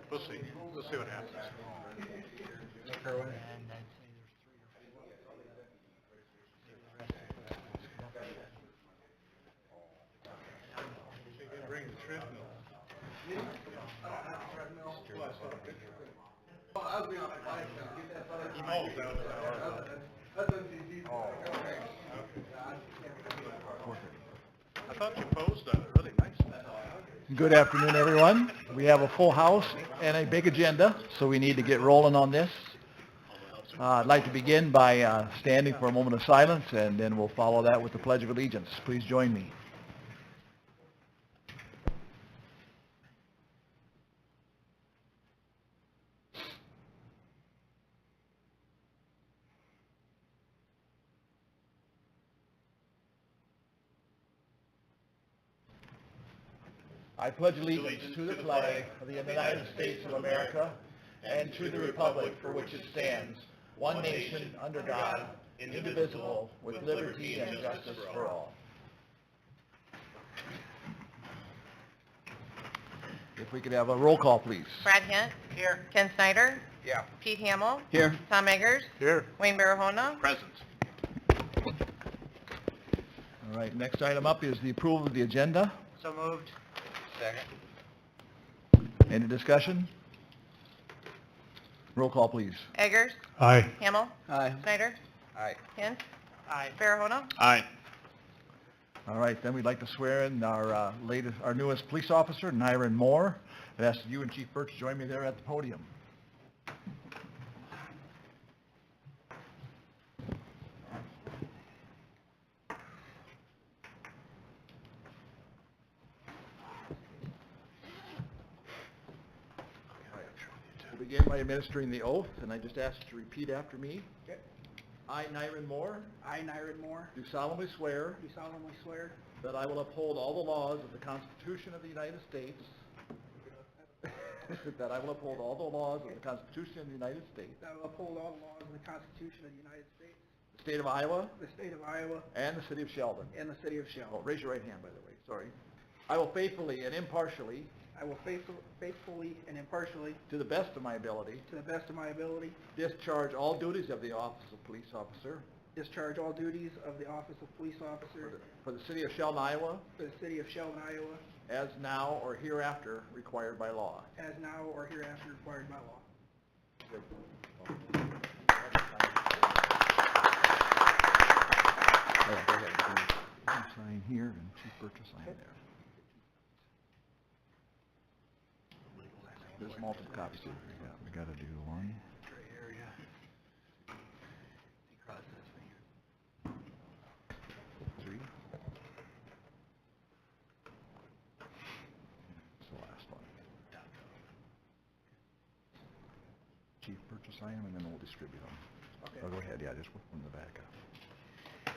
We'll see. We'll see what happens. Bring the treadmill. I thought you posed on it really nicely. Good afternoon, everyone. We have a full house and a big agenda, so we need to get rolling on this. I'd like to begin by standing for a moment of silence, and then we'll follow that with the Pledge of Allegiance. Please join me. I pledge allegiance to the flag of the United States of America and to the republic for which it stands, one nation, under God, indivisible, with liberty and justice for all. If we could have a roll call, please. Brad Hint. Here. Ken Snyder. Yeah. Pete Hamill. Here. Tom Eggers. Here. Wayne Barahona. Present. All right, next item up is the approval of the agenda. So moved. Second. Any discussion? Roll call, please. Eggers. Aye. Hamill. Aye. Snyder. Aye. Hint. Aye. Barahona. Aye. All right, then we'd like to swear in our newest police officer, Nyron Moore. I'd ask you and Chief Birch to join me there at the podium. We'll begin by administering the oath, and I just ask you to repeat after me. Okay. I, Nyron Moore, I, Nyron Moore, do solemnly swear do solemnly swear that I will uphold all the laws of the Constitution of the United States, that I will uphold all the laws of the Constitution of the United States, that I will uphold all the laws of the Constitution of the United States, the state of Iowa, the state of Iowa, and the city of Sheldon. and the city of Oh, Sheldon. raise your right hand, by the way, sorry. I will faithfully and impartially, I will faithfully and impartially, to the best of my ability, to the best of my ability, discharge all duties of the office of police officer discharge all duties of the office of police officer for the city of Sheldon, Iowa, for the city of Sheldon, Iowa, as now or hereafter required by law. as now or hereafter required by law. Go ahead. You can sign here and Chief Birch will sign there. There's multiple copies here. We got to do one. Three. It's the last one. Chief Birch will sign them and then we'll distribute them. Okay. Oh, go ahead, yeah, just from the back up.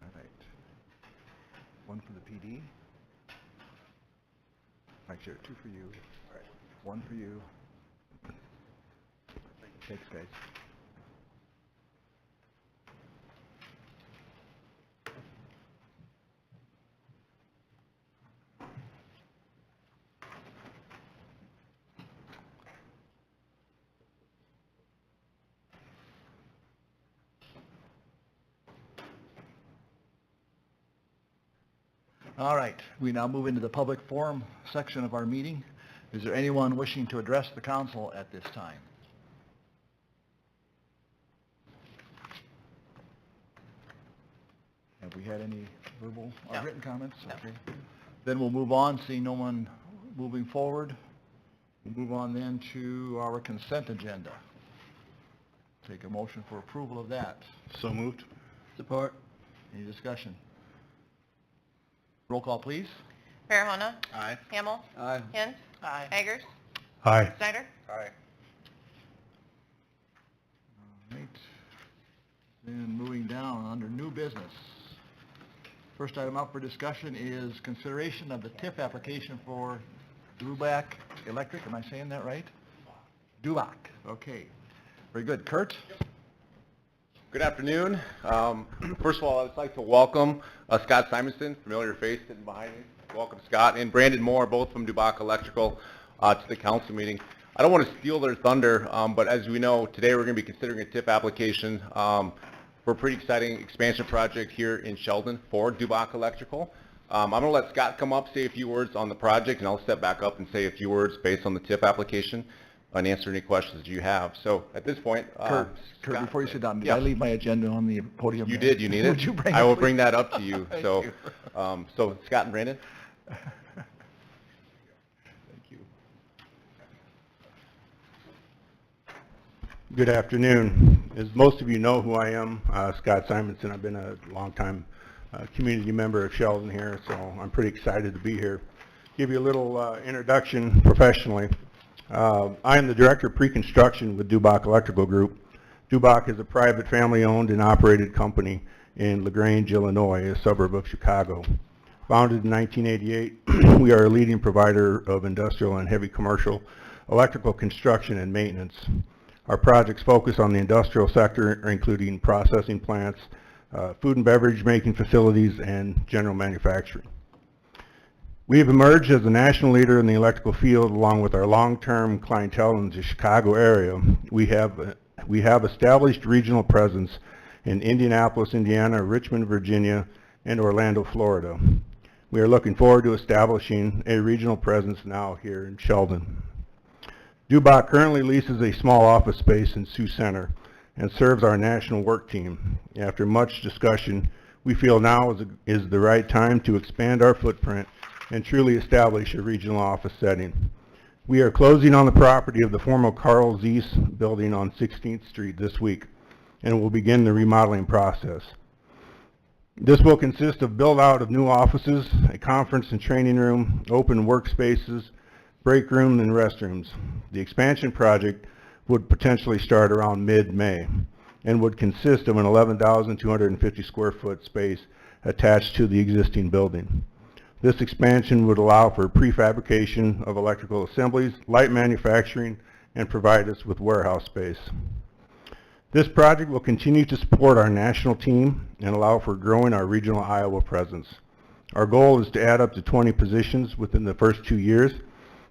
All right. One for the PD. Actually, two for you. All right. One for you. Thanks, guys. All right, we now move into the public forum section of our meeting. Is there anyone wishing to address the council at this time? Have we had any verbal or No. written comments? No. Okay. Then we'll move on, seeing no one moving forward. We'll move on then to our consent agenda. Take a motion for approval of that. So moved. Support. Any discussion? Roll call, please. Barahona. Aye. Hamill. Aye. Hint. Aye. Eggers. Aye. Snyder. Aye. All right. Then moving down under new business. First item up for discussion is consideration of the TIF application for Dubac Electric, am I saying that right? Dubac, okay. Very good. Kurt? Good afternoon. First of all, I'd like to welcome Scott Simonson, familiar face sitting behind me. Welcome, Scott, and Brandon Moore, both from Dubac Electrical, to the council meeting. I don't want to steal their thunder, but as we know, today we're going to be considering a TIF application for a pretty exciting expansion project here in Sheldon for Dubac Electrical. I'm going to let Scott come up, say a few words on the project, and I'll step back up and say a few words based on the TIF application and answer any questions you have. So at this point, Kurt, Scott, before you sit down, did yeah. I leave my agenda on the podium? You there? did. You need it? Would you bring I it, will please? bring that up to you. Thank So, you. so Scott and Brandon. Thank you. Good afternoon. As most of you know who I am, Scott Simonson. I've been a longtime community member of Sheldon here, so I'm pretty excited to be here. Give you a little introduction professionally. I am the Director of Pre-Construction with Dubac Electrical Group. Dubac is a private family-owned and operated company in LaGrange, Illinois, a suburb of Chicago. Founded in 1988, we are a leading provider of industrial and heavy commercial electrical construction and maintenance. Our projects focus on the industrial sector, including processing plants, food and beverage making facilities, and general manufacturing. We have emerged as a national leader in the electrical field along with our long-term clientele in the Chicago area. We have established regional presence in Indianapolis, Indiana, Richmond, Virginia, and Orlando, Florida. We are looking forward to establishing a regional presence now here in Sheldon. Dubac currently leases a small office space in Sioux Center and serves our national work team. After much discussion, we feel now is the right time to expand our footprint and truly establish a regional office setting. We are closing on the property of the former Carl Zeiss building on 16th Street this week, and will begin the remodeling process. This will consist of build-out of new offices, a conference and training room, open workspaces, break room, and restrooms. The expansion project would potentially start around mid-May and would consist of an 11,250 square foot space attached to the existing building. This expansion would allow for prefabrication of electrical assemblies, light manufacturing, and provide us with warehouse space. This project will continue to support our national team and allow for growing our regional Iowa presence. Our goal is to add up to 20 positions within the first 2 years.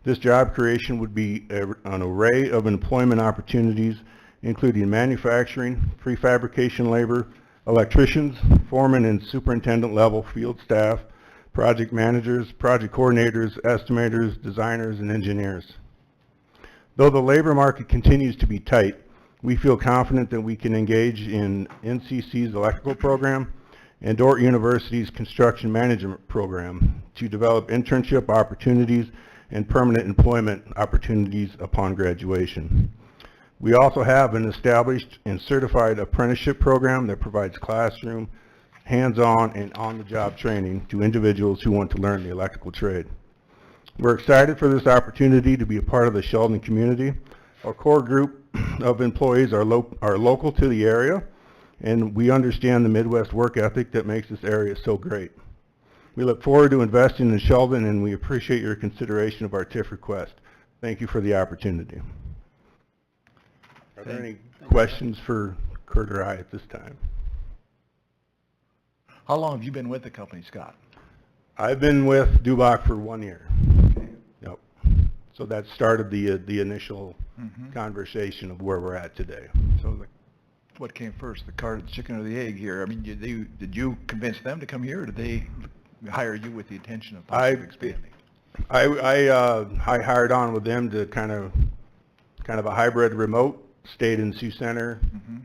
This job creation would be an array of employment opportunities, including manufacturing, prefabrication labor, electricians, foreman and superintendent level field staff, project managers, project coordinators, estimators, designers, and engineers. Though the labor market continues to be tight, we feel confident that we can engage in NCC's electrical program and Dordt University's construction management program to develop internship opportunities and permanent employment opportunities upon graduation. We also have an established and certified apprenticeship program that provides classroom, hands-on, and on-the-job training to individuals who want to learn the electrical trade. We're excited for this opportunity to be a part of the Sheldon community. Our core group of employees are local to the area, and we understand the Midwest work ethic that makes this area so great. We look forward to investing in Sheldon, and we appreciate your consideration of our TIF request. Thank you for the opportunity. Are there any questions for Kurt or I at this time? How long have you been with the company, Scott? I've been with Dubac for 1 year. Yep. So that started the initial conversation of where we're at today. So what came first, the chicken or the egg here? I mean, did you convince them to come here, or did they hire you with the intention of possibly expanding? I hired on with them to kind of a hybrid remote, stayed in Sioux Center,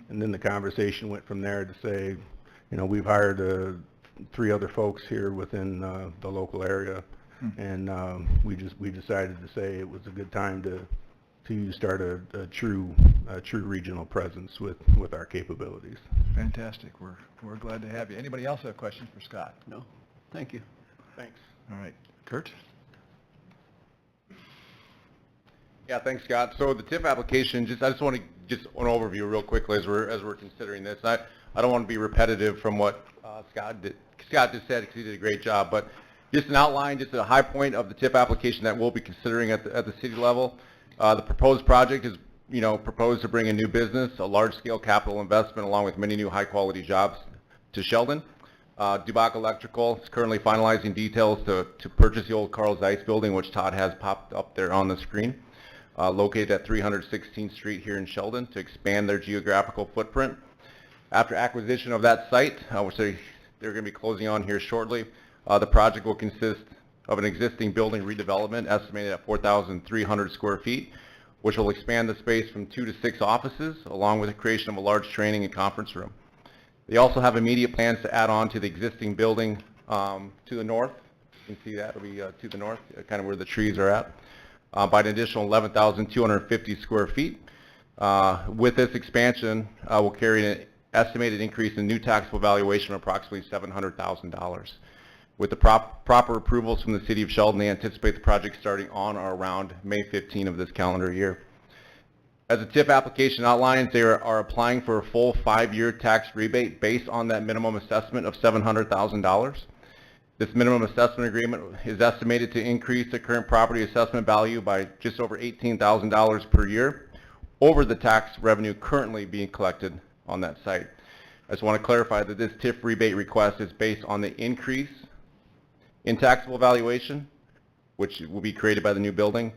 and then the conversation went from there to say, you know, we've hired 3 other folks here within the local area, and we decided to say it was a good time to start a true regional presence with our capabilities. Fantastic. We're glad to have you. Anybody else have questions for Scott? No, thank you. Thanks. All right, Kurt. Yeah, thanks, Scott. So the TIF application, I just want to just an overview real quickly as we're considering this. I don't want to be repetitive from what Scott just said, because he did a great job, but Just an outline, just a high point of the TIF application that we'll be considering at the city level. The proposed project is, proposed to bring a new business, a large-scale capital investment, along with many new high-quality jobs to Sheldon. Dubach Electrical is currently finalizing details to purchase the old Carl Zeiss building, which Todd has popped up there on the screen, located at 316th Street here in Sheldon, to expand their geographical footprint. After acquisition of that site, which they're going to be closing on here shortly, the project will consist of an existing building redevelopment estimated at 4,300 square feet, which will expand the space from 2 to 6 offices, along with the creation of a large training and conference room. They also have immediate plans to add on to the existing building to the north. You can see that, it'll be to the north, kind of where the trees are at, by an additional 11,250 square feet. With this expansion, we'll carry an estimated increase in new taxable valuation of approximately $700,000. With the proper approvals from the City of Sheldon, they anticipate the project starting on or around May 15 of this calendar year. As the TIF application outlines, they are applying for a full 5-year tax rebate based on that minimum assessment of $700,000. This minimum assessment agreement is estimated to increase the current property assessment value by just over $18,000 per year over the tax revenue currently being collected on that site. I just want to clarify that this TIF rebate request is based on the increase in taxable valuation, which will be created by the new building,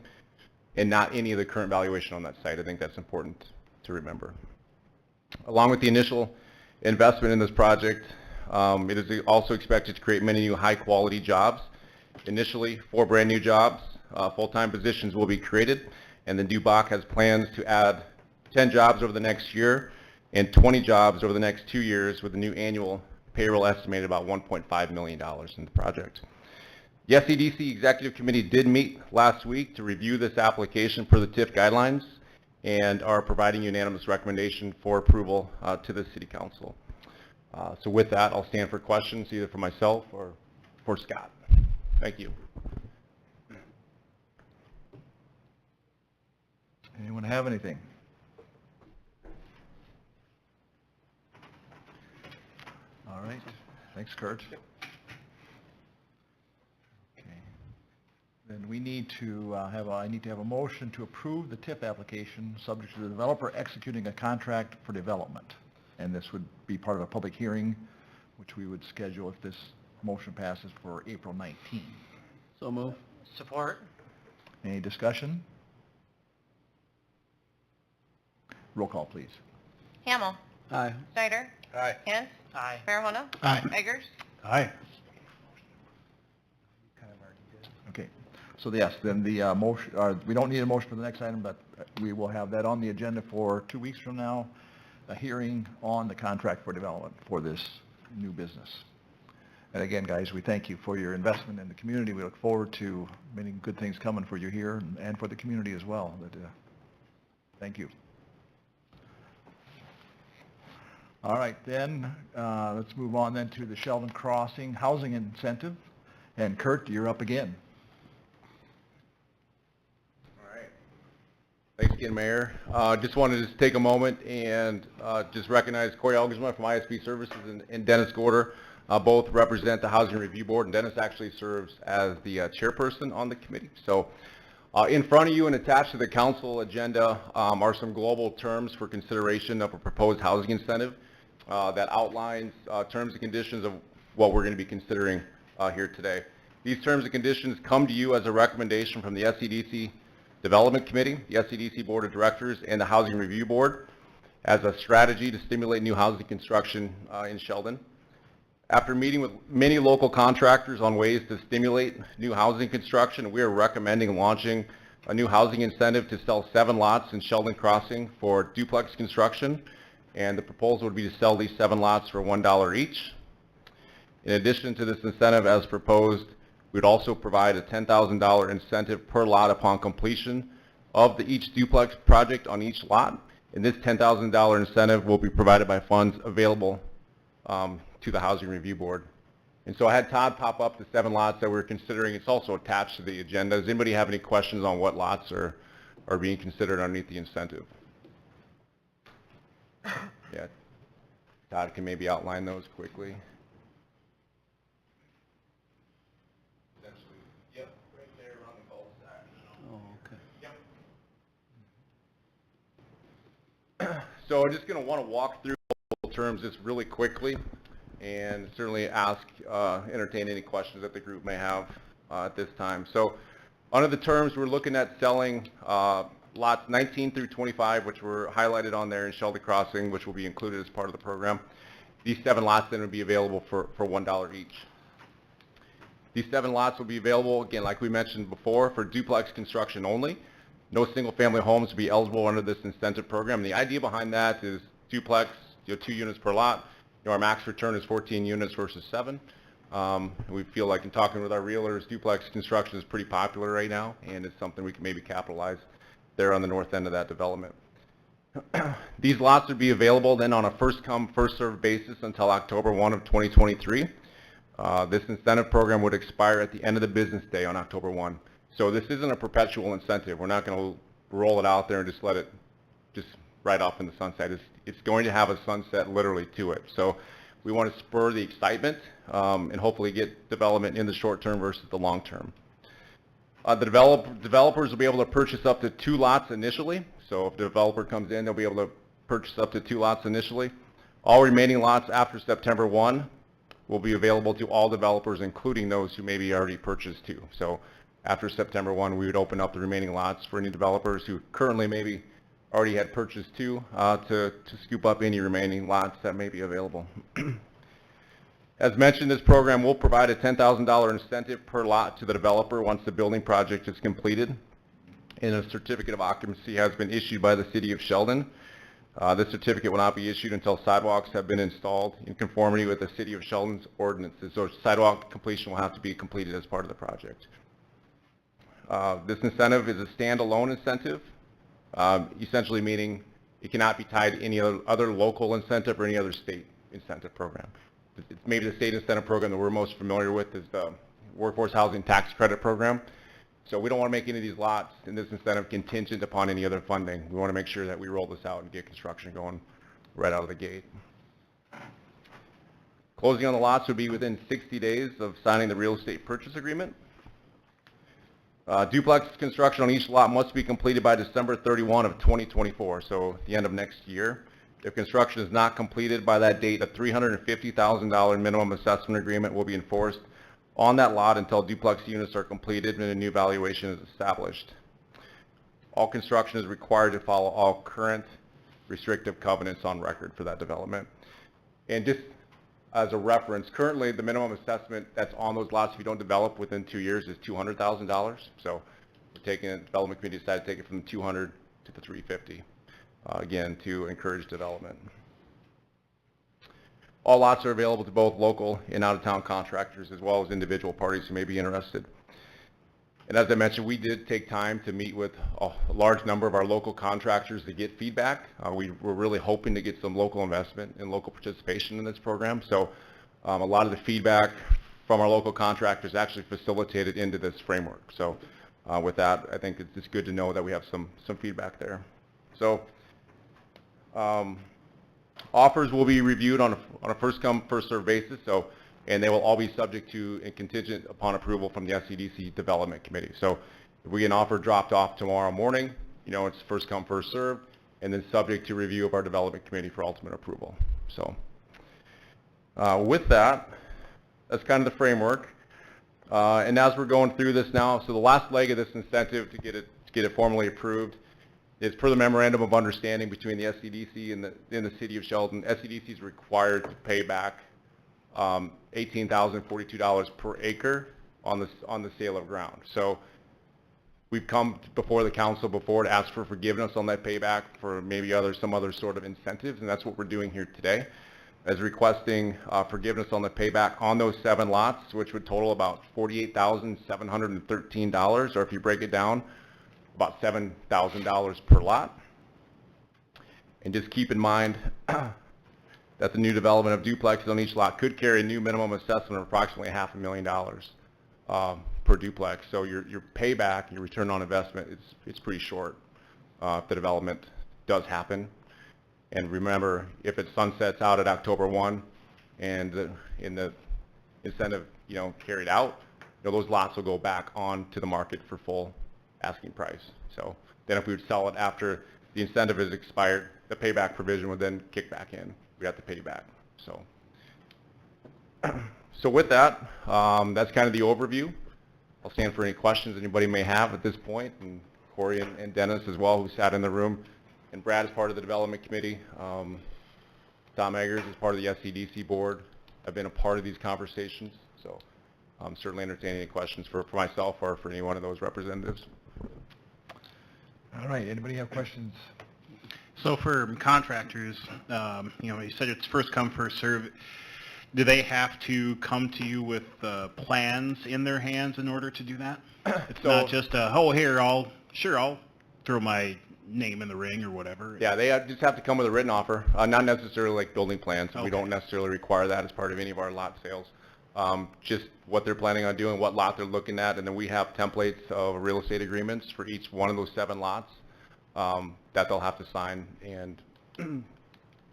and not any of the current valuation on that site. I think that's important to remember. Along with the initial investment in this project, it is also expected to create many new high-quality jobs. Initially, 4 brand new jobs, full-time positions will be created, and then Dubach has plans to add 10 jobs over the next year and 20 jobs over the next 2 years, with a new annual payroll estimated about $1.5 million in the project. The SCDC Executive Committee did meet last week to review this application per the TIF guidelines and are providing unanimous recommendation for approval to the City Council. So with that, I'll stand for questions either for myself or for Scott. Thank you. Anyone have anything? All right. Thanks, Kurt. Then we need to I need to have a motion to approve the TIF application subject to the developer executing a contract for development. And this would be part of a public hearing, which we would schedule if this motion passes for April 19. So move. Support. Any discussion? Roll call, please. Hamel. Aye. Snyder. Aye. Hint. Aye. Farahona. Aye. Eggers. Aye. Okay. So yes, then the motion, we don't need a motion for the next item, but we will have that on the agenda for 2 weeks from now, a hearing on the contract for development for this new business. And again, guys, we thank you for your investment in the community. We look forward to many good things coming for you here and for the community as well. Thank you. All right, then, let's move on then to the Sheldon Crossing Housing Incentive. And Kurt, you're up again. All right. Thanks again, Mayor. Just wanted to take a moment and just recognize Corey Elgersma from ISP Services and Dennis Gorder. Both represent the Housing Review Board, and Dennis actually serves as the chairperson on the committee. So in front of you and attached to the council agenda are some global terms for consideration of a proposed housing incentive that outlines terms and conditions of what we're going to be considering here today. These terms and conditions come to you as a recommendation from the SCDC Development Committee, the SCDC Board of Directors, and the Housing Review Board as a strategy to stimulate new housing construction in Sheldon. After meeting with many local contractors on ways to stimulate new housing construction, we are recommending launching a new housing incentive to sell 7 lots in Sheldon Crossing for duplex construction, and the proposal would be to sell these 7 lots for $1 each. In addition to this incentive as proposed, we would also provide a $10,000 incentive per lot upon completion of each duplex project on each lot, and this $10,000 incentive will be provided by funds available to the Housing Review Board. And so I had Todd pop up the 7 lots that we're considering. It's also attached to the agenda. Does anybody have any questions on what lots are being considered underneath the incentive? Yeah, Todd can maybe outline those quickly. So I'm just going to want to walk through terms just really quickly and certainly entertain any questions that the group may have at this time. So under the terms, we're looking at selling lots 19 through 25, which were highlighted on there in Sheldon Crossing, which will be included as part of the program. These 7 lots then will be available for $1 each. These 7 lots will be available, again, like we mentioned before, for duplex construction only. No single-family homes will be eligible under this incentive program. The idea behind that is duplex, 2 units per lot. Our max return is 14 units versus 7. We feel like in talking with our realtors, duplex construction is pretty popular right now, and it's something we can maybe capitalize there on the north end of that development. These lots would be available then on a first-come, first-served basis until October 1 of 2023. This incentive program would expire at the end of the business day on October 1. So this isn't a perpetual incentive. We're not going to roll it out there and just let it just right off in the sunset. It's going to have a sunset literally to it. So we want to spur the excitement and hopefully get development in the short term versus the long term. The developers will be able to purchase up to 2 lots initially. So if the developer comes in, they'll be able to purchase up to 2 lots initially. All remaining lots after September 1 will be available to all developers, including those who maybe already purchased 2. So after September 1, we would open up the remaining lots for any developers who currently maybe already had purchased 2 to scoop up any remaining lots that may be available. As mentioned, this program will provide a $10,000 incentive per lot to the developer once the building project is completed, and a certificate of occupancy has been issued by the City of Sheldon. This certificate will not be issued until sidewalks have been installed in conformity with the City of Sheldon's ordinances. So sidewalk completion will have to be completed as part of the project. This incentive is a standalone incentive, essentially meaning it cannot be tied to any other local incentive or any other state incentive program. It's maybe the state incentive program that we're most familiar with is the Workforce Housing Tax Credit Program. So we don't want to make any of these lots and this incentive contingent upon any other funding. We want to make sure that we roll this out and get construction going right out of the gate. Closing on the lots would be within 60 days of signing the real estate purchase agreement. Duplex construction on each lot must be completed by December 31 of 2024, so the end of next year. If construction is not completed by that date, a $350,000 minimum assessment agreement will be enforced on that lot until duplex units are completed and a new valuation is established. All construction is required to follow all current restrictive covenants on record for that development. And just as a reference, currently the minimum assessment that's on those lots if you don't develop within 2 years is $200,000. So we're taking it, the development committee decided to take it from 200 to the 350, again, to encourage development. All lots are available to both local and out-of-town contractors as well as individual parties who may be interested. And as I mentioned, we did take time to meet with a large number of our local contractors to get feedback. We were really hoping to get some local investment and local participation in this program. So a lot of the feedback from our local contractors actually facilitated into this framework. So with that, I think it's just good to know that we have some feedback there. So offers will be reviewed on a first-come, first-served basis. So, and they will all be subject to and contingent upon approval from the SCDC Development Committee. So if we get an offer dropped off tomorrow morning, you know, it's first come, first served, and then subject to review of our Development Committee for ultimate approval. So with that, that's kind of the framework. And as we're going through this now, so the last leg of this incentive to get it formally approved is per the memorandum of understanding between the SCDC and the City of Sheldon. SCDC is required to pay back $18,042 per acre on the sale of ground. So we've come before the council before to ask for forgiveness on that payback for maybe some other sort of incentives, and that's what we're doing here today, as requesting forgiveness on the payback on those 7 lots, which would total about $48,713, or if you break it down, about $7,000 per lot. And just keep in mind that the new development of duplexes on each lot could carry a new minimum assessment of approximately $500,000 per duplex. So your payback, your return on investment, it's pretty short if the development does happen. And remember, if it sunsets out at October 1 and in the incentive, carried out, those lots will go back on to the market for full asking price. So then if we would sell it after the incentive is expired, the payback provision would then kick back in. We have to pay you back. So, so with that, that's kind of the overview. I'll stand for any questions anybody may have at this point, and Corey and Dennis as well, who sat in the room, and Brad is part of the development committee. Tom Eggers is part of the SCDC board. I've been a part of these conversations, so I'm certainly entertaining any questions for myself or for any one of those representatives. All right, anybody have questions? So for contractors, you know, you said it's first come, first serve. Do they have to come to you with plans in their hands in order to do that? It's So- not just, oh, here, I'll throw my name in the ring or whatever. Yeah, they just have to come with a written offer, not necessarily like building plans. We Okay. don't necessarily require that as part of any of our lot sales. Just what they're planning on doing, what lot they're looking at, and then we have templates of real estate agreements for each one of those 7 lots that they'll have to sign and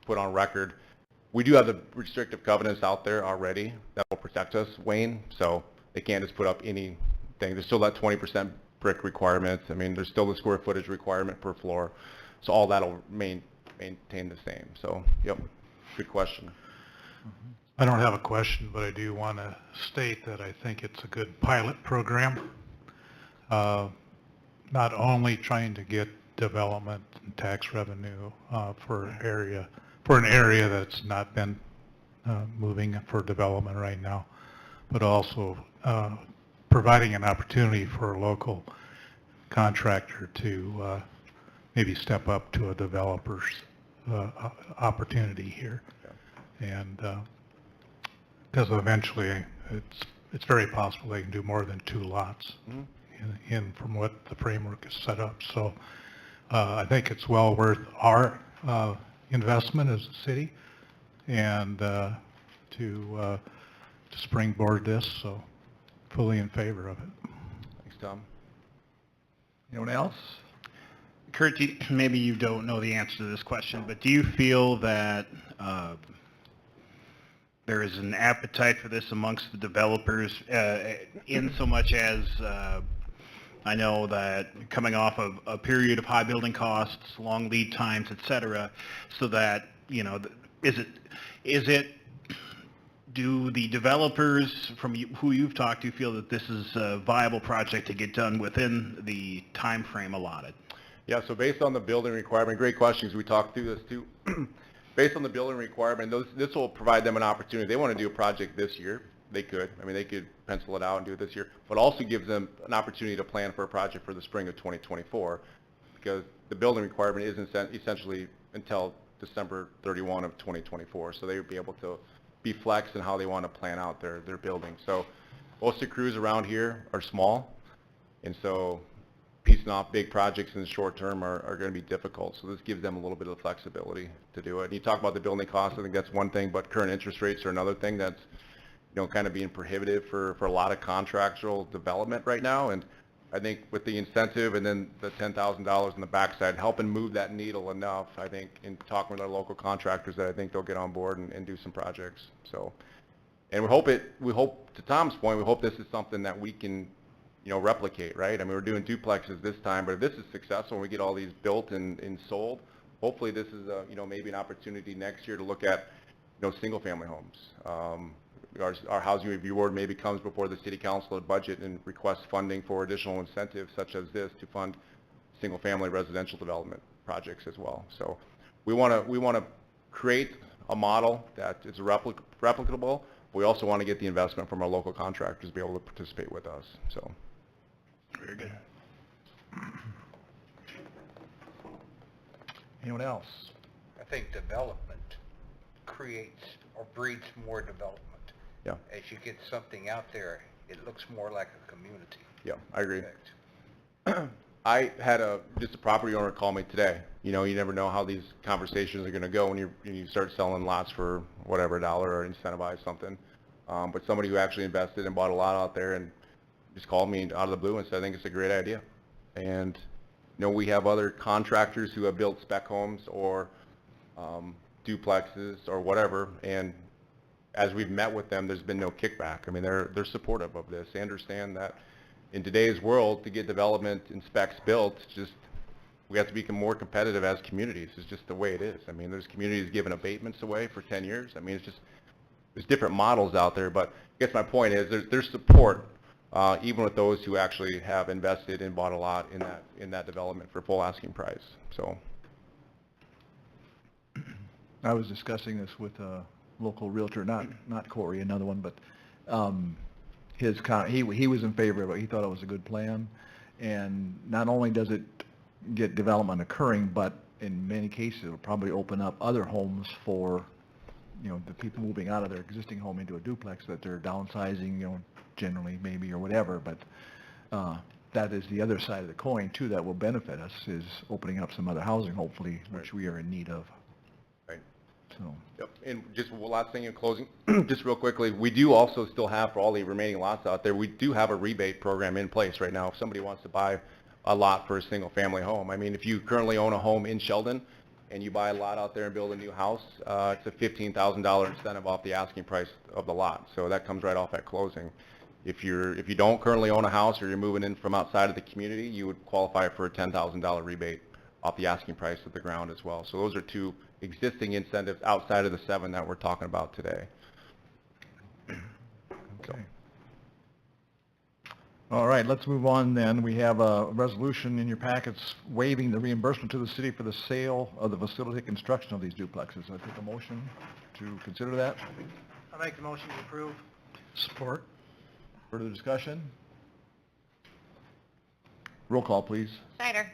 put on record. We do have the restrictive covenants out there already that will protect us, Wayne, so they can't just put up anything. There's still that 20% brick requirements. I mean, there's still the square footage requirement per floor, so all that'll maintain the same. So, yep, good question. I don't have a question, but I do want to state that I think it's a good pilot program. Not only trying to get development and tax revenue for an area that's not been moving for development right now, but also providing an opportunity for a local contractor to maybe step up to a developer's opportunity here. And because eventually it's very possible they can do more than 2 lots in from what the framework is set up. So I think it's well worth our investment as a city and to springboard this, so fully in favor of it. Thanks, Tom. Anyone else? Kurt, maybe you don't know the answer to this question, but do you feel that there is an appetite for this amongst the developers in so much as I know that coming off of a period of high building costs, long lead times, et cetera, so that, you know, do the developers from who you've talked to feel that this is a viable project to get done within the time frame allotted? Yeah, so based on the building requirement, great questions, we talked through this too. Based on the building requirement, this will provide them an opportunity. They want to do a project this year, they could. I mean, they could pencil it out and do it this year, but also gives them an opportunity to plan for a project for the spring of 2024, because the building requirement isn't essentially until December 31 of 2024, so they would be able to be flex in how they want to plan out their building. So most of the crews around here are small, and so piecing off big projects in the short term are going to be difficult. So this gives them a little bit of flexibility to do it. And you talk about the building costs, I think that's one thing, but current interest rates are another thing that's, you know, kind of being prohibitive for a lot of contractual development right now. And I think with the incentive and then the $10,000 on the backside, helping move that needle enough, I think, in talking with our local contractors, that I think they'll get on board and do some projects. So, and we hope, to Tom's point, we hope this is something that we can, you know, replicate, right? I mean, we're doing duplexes this time, but if this is successful and we get all these built and sold, hopefully this is a, you know, maybe an opportunity next year to look at, you know, single family homes. Our housing review board maybe comes before the city council at budget and requests funding for additional incentives such as this to fund single family residential development projects as well. So we want to create a model that is replicable. We also want to get the investment from our local contractors to be able to participate with us. So. Very good. Anyone else? I think development creates or breeds more development. Yeah. As you get something out there, it looks more like a community. Yeah, I agree. effect. I had just a property owner call me today. You know, you never know how these conversations are going to go when you start selling lots for whatever $1 or incentivize something. But somebody who actually invested and bought a lot out there and just called me out of the blue and said, I think it's a great idea. And, you know, we have other contractors who have built spec homes or duplexes or whatever, and as we've met with them, there's been no kickback. I mean, they're supportive of this. They understand that in today's world, to get development and specs built, just We have to become more competitive as communities. It's just the way it is. I mean, there's communities giving abatements away for 10 years. I mean, it's just, there's different models out there, but I guess my point is there's support, even with those who actually have invested and bought a lot in that development for full asking price. So, I was discussing this with a local realtor, not Corey, another one, but he was in favor of it. He thought it was a good plan. And not only does it get development occurring, but in many cases, it'll probably open up other homes for, you know, the people moving out of their existing home into a duplex that they're downsizing, you know, generally maybe or whatever. But that is the other side of the coin too that will benefit us, is opening up some other housing, hopefully, which we are in need of. right. So. Yep. And just one last thing in closing, just real quickly, we do also still have, for all the remaining lots out there, we do have a rebate program in place right now if somebody wants to buy a lot for a single family home. I mean, if you currently own a home in Sheldon and you buy a lot out there and build a new house, it's a $15,000 incentive off the asking price of the lot. So that comes right off at closing. If you don't currently own a house or you're moving in from outside of the community, you would qualify for a $10,000 rebate off the asking price of the ground as well. So those are two existing incentives outside of the 7 that we're talking about today. Okay. All right, let's move on then. We have a resolution in your packets waiving the reimbursement to the city for the sale of the facility construction of these duplexes. I take a motion to consider that. I'll make the motion to approve. Support. Further discussion? Roll call, please. Snyder.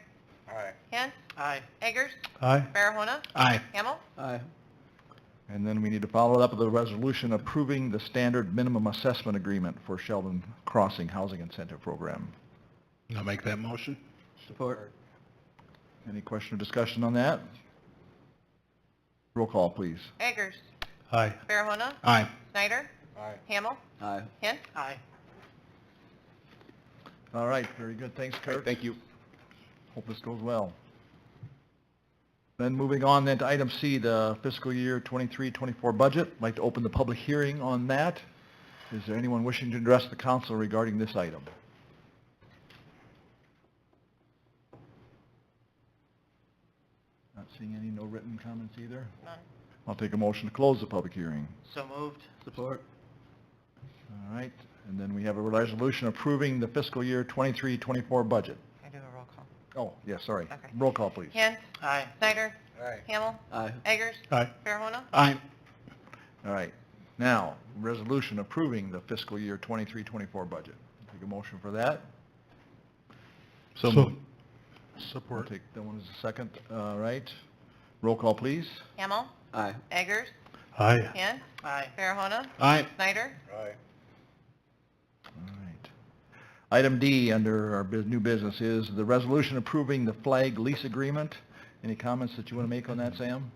Aye. Hint. Aye. Eggers. Aye. Farahona. Aye. Hamel. Aye. And then we need to follow it up with a resolution approving the standard minimum assessment agreement for Sheldon Crossing Housing Incentive Program. I'll make that motion. Support. Any question or discussion on that? Roll call, please. Eggers. Aye. Farahona. Aye. Snyder. Aye. Hamel. Aye. Hint. Aye. All right, very good. Thanks, Kurt. Thank you. Hope this goes well. Then moving on then to item C, the fiscal year 23-24 budget. I'd like to open the public hearing on that. Is there anyone wishing to address the council regarding this item? Not seeing any, no written comments either. None. I'll take a motion to close the public hearing. So moved. Support. All right, and then we have a resolution approving the fiscal year 23-24 budget. I do a roll call. Oh, yeah, sorry. Okay. Roll call, please. Hint. Aye. Snyder. Aye. Hamel. Aye. Eggers. Aye. Farahona. Aye. All right, now, resolution approving the fiscal year 23-24 budget. Take a motion for that. So moved. I'll Support. take that one as a second. All right, roll call, please. Hamel. Aye. Eggers. Aye. Hint. Aye. Farahona. Aye. Snyder. Aye. All right. Item D under our new business is the resolution approving the flag lease agreement. Any comments that you want to make on that, Sam?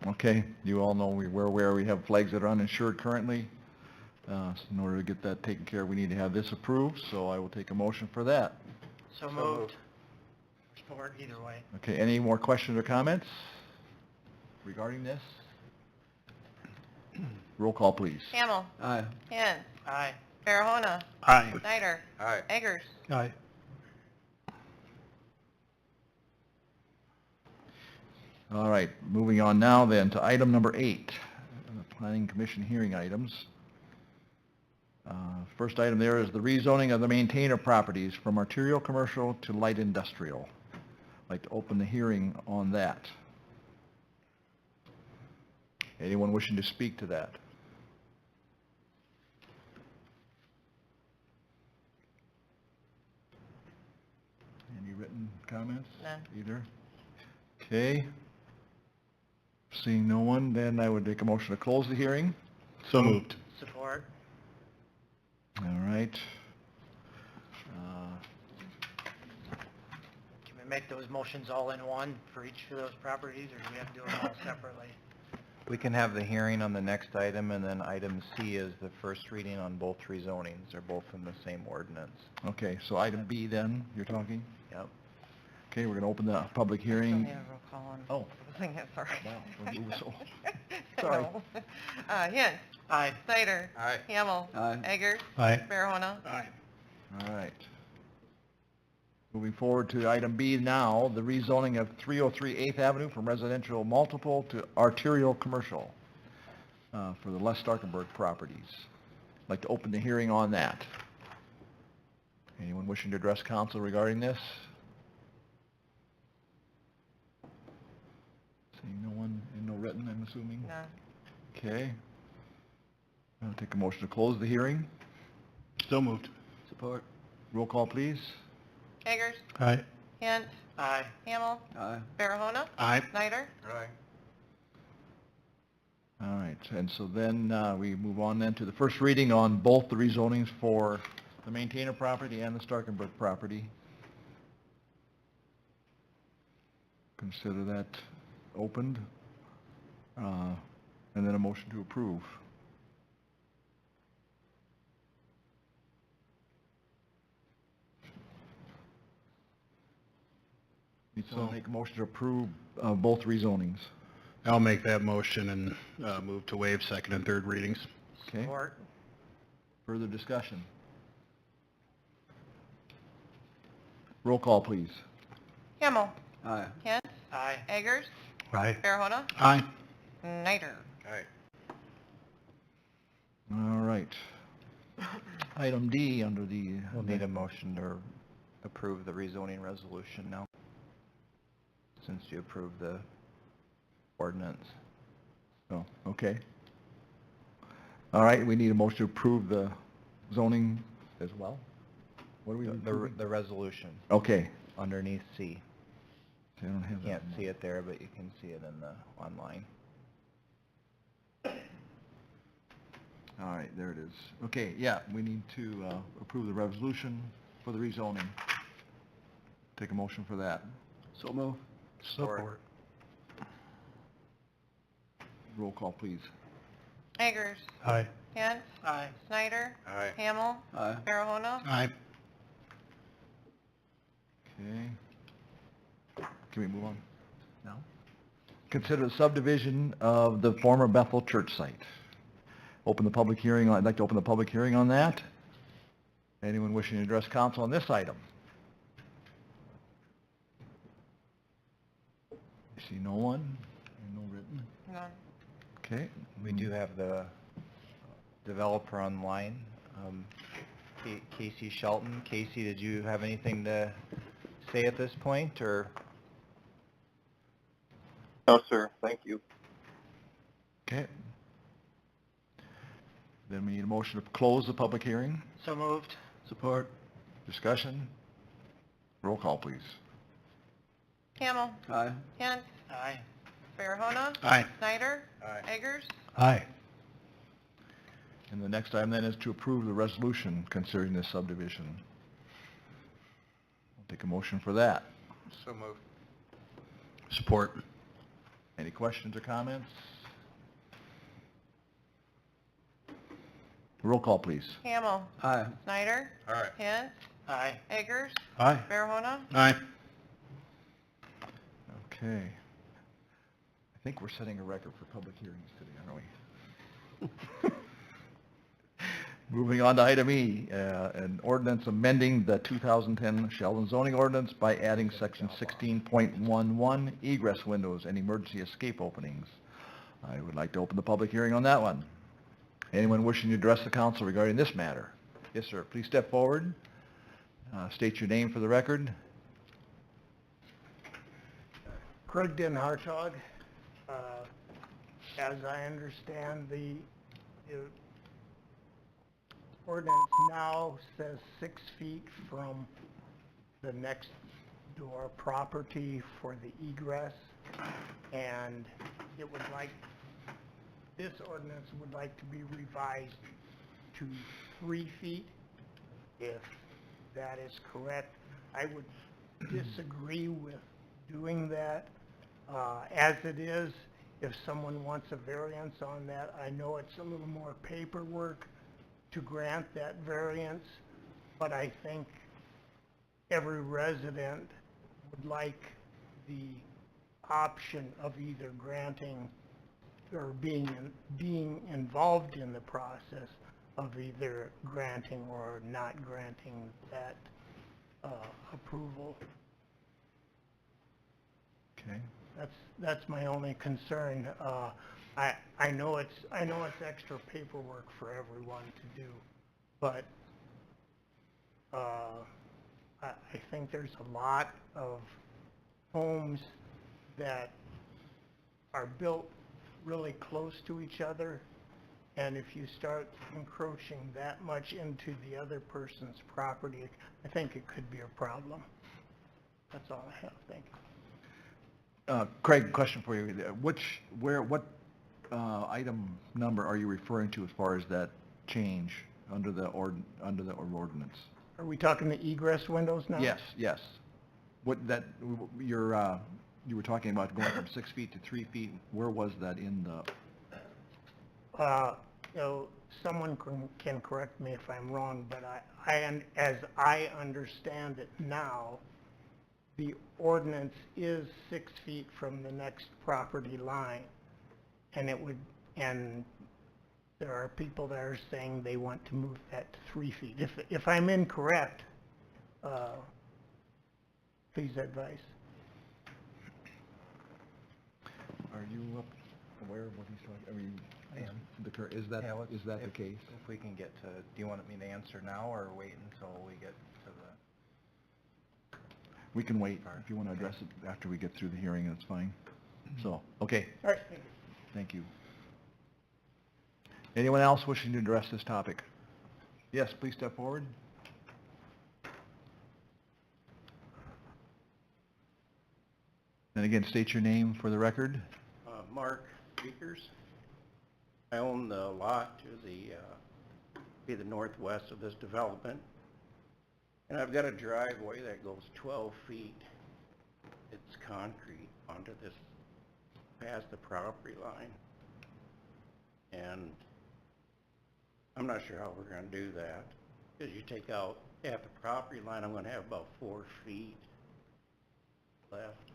No. Okay, you all know we're aware we have flags that are uninsured currently. So in order to get that taken care of, we need to have this approved, so I will take a motion for that. So moved. Support either way. Okay, any more questions or comments regarding this? Roll call, please. Hamel. Aye. Hint. Aye. Farahona. Aye. Snyder. Aye. Eggers. Aye. All right, moving on now then to item number 8, the Planning Commission hearing items. First item there is the rezoning of the maintainer properties from arterial commercial to light industrial. I'd like to open the hearing on that. Anyone wishing to speak to that? Any written comments? None. Either? Okay. Seeing no one, then I would make a motion to close the hearing. So moved. Support. All right. Can we make those motions all in one for each of those properties, or do we have to do them all separately? We can have the hearing on the next item, and then item C is the first reading on both rezonings. They're both from the same ordinance. Okay, so item B then, you're talking? Yep. Okay, we're going to open the public Still hearing. need a roll call on. Oh. Sorry. Wow, we're moving so- sorry. No. Hint. Aye. Snyder. Aye. Hamel. Aye. Eggers. Aye. Farahona. Aye. All right. Moving forward to item B now, the rezoning of 303 8th Avenue from residential multiple to arterial commercial for the Les Starkenberg properties. I'd like to open the hearing on that. Anyone wishing to address council regarding this? Seeing no one, and no written, I'm assuming? None. Okay. I'll take a motion to close the hearing. So moved. Support. Roll call, please. Eggers? Aye. Hint? Aye. Hamel? Aye. Farahona? Aye. Snyder? Aye. All right, and so then we move on then to the first reading on both the rezonings for the maintainer property and the Starkenberg property. Consider that opened. And then a motion to approve. Need someone to make a motion to approve both rezonings. I'll make that motion and move to waive second and third readings. Okay, Support. further discussion. Roll call, please. Hamel? Aye. Hint? Aye. Eggers? Aye. Farahona? Aye. Snyder? Aye. All right. Item D under the... We'll need a motion to approve the rezoning resolution now, since you approved the ordinance. Oh, okay. All right, we need a motion to approve the zoning as well? What are we approving? The resolution Okay. underneath C. I don't have that. Can't see it there, but you can see it in the online. All right, there it is. Okay, yeah, we need to approve the resolution for the rezoning. Take a motion for that. So move. Support. Roll call, please. Eggers? Aye. Hint? Aye. Snyder? Aye. Hamel? Aye. Farahona? Aye. Okay. Can we move on now? Consider the subdivision of the former Bethel church site. Open the public hearing, I'd like to open the public hearing on that. Anyone wishing to address council on this item? I see no one, no written. None. Okay. We do have the developer online, Casey Shelton. Casey, did you have anything to say at this point, or? No, sir. Thank you. Okay. Then we need a motion to close the public hearing. So moved. Support. Discussion. Roll call, please. Hamel? Aye. Hint? Aye. Farahona? Aye. Snyder? Aye. Eggers? Aye. And the next item then is to approve the resolution concerning this subdivision. I'll take a motion for that. So moved. Support. Any questions or comments? Roll call, please. Hamel? Aye. Snyder? Aye. Hint? Aye. Eggers? Aye. Farahona? Aye. Okay. I think we're setting a record for public hearings today, aren't we? Moving on to item E, an ordinance amending the 2010 Sheldon zoning ordinance by adding section 16.11 egress windows and emergency escape openings. I would like to open the public hearing on that one. Anyone wishing to address the council regarding this matter? Yes, sir. Please step forward. State your name for the record. Craig Den Hartog. As I understand, the ordinance now says 6 feet from the next door property for the egress, and it would like, this ordinance would like to be revised to 3 feet. If that is correct, I would disagree with doing that. As it is, if someone wants a variance on that, I know it's a little more paperwork to grant that variance, but I think every resident would like the option of either granting or being involved in the process of either granting or not granting that approval. Okay. That's my only concern. I know it's extra paperwork for everyone to do, but I think there's a lot of homes that are built really close to each other, and if you start encroaching that much into the other person's property, I think it could be a problem. That's all I have. Thank you. Craig, question for you. What item number are you referring to as far as that change under the ordinance? Are we talking the egress windows now? Yes. What that, you were talking about going from 6 feet to 3 feet. Where was that in the? Someone can correct me if I'm wrong, but as I understand it now, the ordinance is 6 feet from the next property line, and there are people that are saying they want to move that to 3 feet. If I'm incorrect, please advise. Are you aware of what he's talking? I mean, I am. Is that the case? If we can get to, do you want me to answer now or wait until we get to the? We can wait. If you want to address it after we get through the hearing, that's fine. So, okay. All right. Thank you. Anyone else wishing to address this topic? Yes, please step forward. And again, state your name for the record. Mark Speakers. I own the lot to be the northwest of this development. And I've got a driveway that goes 12 feet. It's concrete onto this, past the property line. And I'm not sure how we're going to do that. Because you take out, at the property line, I'm going to have about 4 feet left.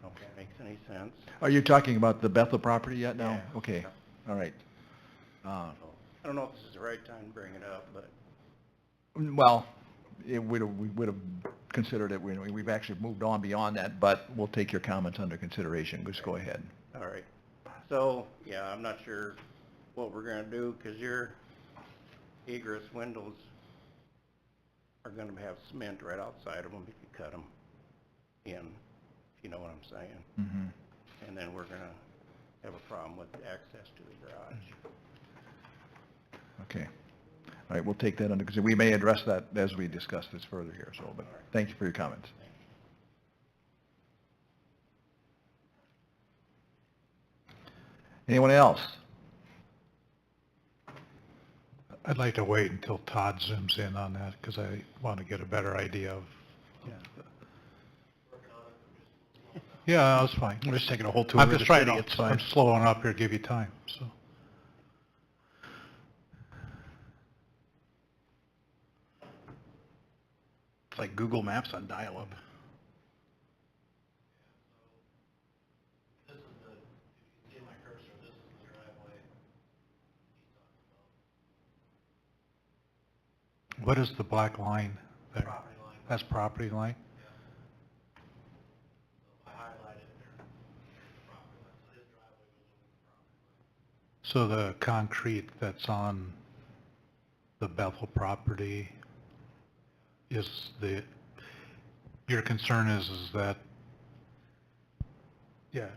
I don't know if that makes any sense. Are you talking about the Bethel property yet now? Yeah. Okay, all right. So, I don't know if this is the right time to bring it up, but Well, we would have considered it. We've actually moved on beyond that, but we'll take your comments under consideration. Just go ahead. all right. So, yeah, I'm not sure what we're going to do because your egress windows are going to have cement right outside of them if you cut them in, if you know what I'm saying. Mm-hmm. And then we're going to have a problem with access to the garage. Okay. All right, we'll take that under, because we may address that as we discuss this further here, so, but thank you for your comments. Anyone else? I'd like to wait until Todd zooms in on that, because I want to get a better idea of. Yeah, that's fine. We're just taking a whole tour I'm of just the trying city, to, it's fine. I'm slowing up here, to give you time, so. It's like Google Maps on dial-up. What is the black line there? Property line. That's property line? I highlighted there. Property line. So his driveway goes over the property line. So the concrete that's on the Bethel property is your concern is that,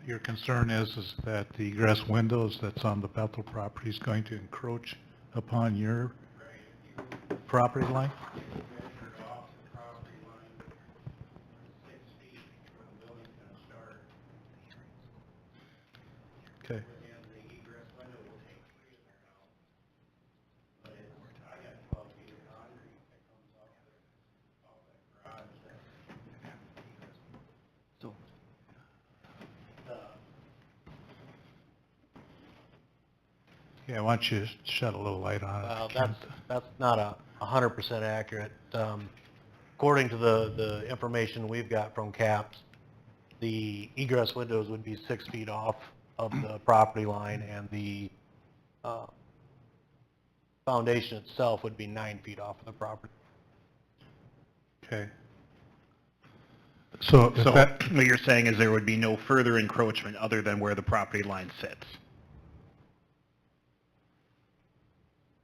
your concern is that the egress windows that's on the Bethel property is going to encroach upon your property line? Measured off the property line, 6 feet where the building's going to start. Okay. And the egress window will take 3 in there now. But I got 12 feet of concrete that comes off that garage there. So, Yeah, why don't you shed a little light on it? Well, Kent? that's not 100% accurate. According to the information we've got from CAPS, the egress windows would be 6 feet off of the property line, and the foundation itself would be 9 feet off of the property. Okay. So if So that, what you're saying is there would be no further encroachment other than where the property line sits?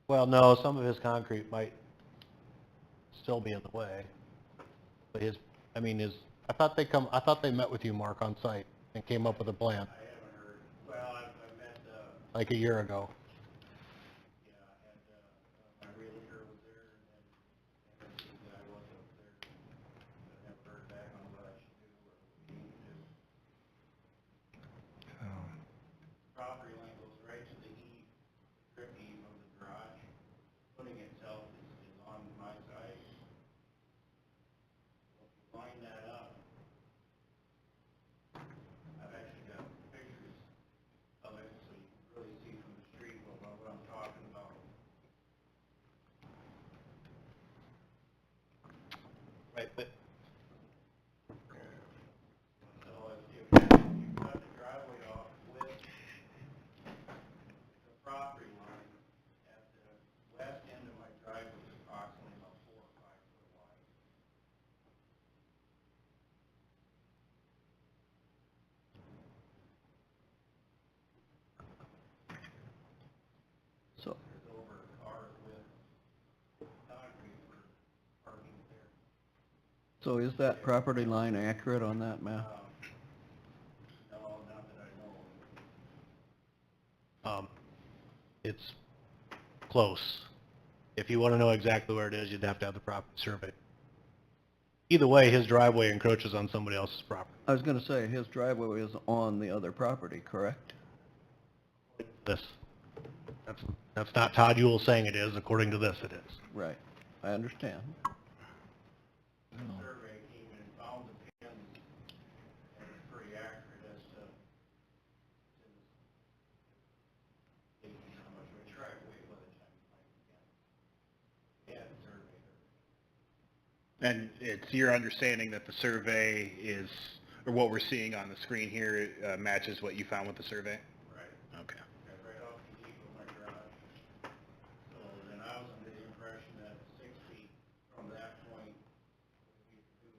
Well, no, some of his concrete might still be in the way. But his, I mean, I thought they met with you, Mark, on site and came up with a plan. I haven't heard. Well, I met, like a year ago. Yeah, my realtor was there and the guy was up there. I never heard back on what I should do or what we need to do. Property line goes right to the eave, strip eave of the garage. Footing itself is on my side. So if you line that up, I've actually got pictures of it so you can really see from the street what I'm talking about. Right, but so if you cut the driveway off with the property line at the west end of my driveway is approximately about 4 or 5 foot wide. So, There's over cars with concrete for parking there. so is that property line accurate on that map? No, not that I know of. It's close. If you want to know exactly where it is, you'd have to have the property survey. Either way, his driveway encroaches on somebody else's property. I was gonna say, his driveway is on the other property, correct? That's not Todd Ewell saying it is. According to this, it is. Right, I understand. The survey came and found the pins, and it's pretty accurate as to taking how much of a driveway by the time you find it again. Yeah, the survey. And it's your understanding that the survey is, or what we're seeing on the screen here, matches what you found with the survey? Right. Okay. Right off the eave of my garage. So then I was under the impression that 6 feet from that point would be the two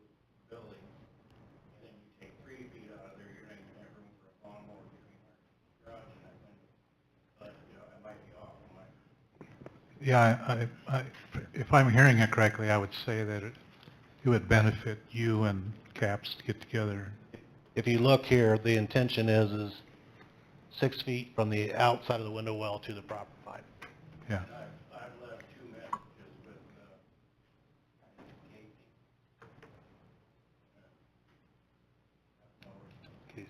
buildings. And then you take 3 feet out of there, you're not even gonna have room for a lawnmower between our garage and that window. But, you know, I might be off on my. yeah, if I'm hearing it correctly, I would say that it would benefit you and CAPS to get together. If you look here, the intention is 6 feet from the outside of the window well to the property line. Yeah. I've left 2 messages with, Casey.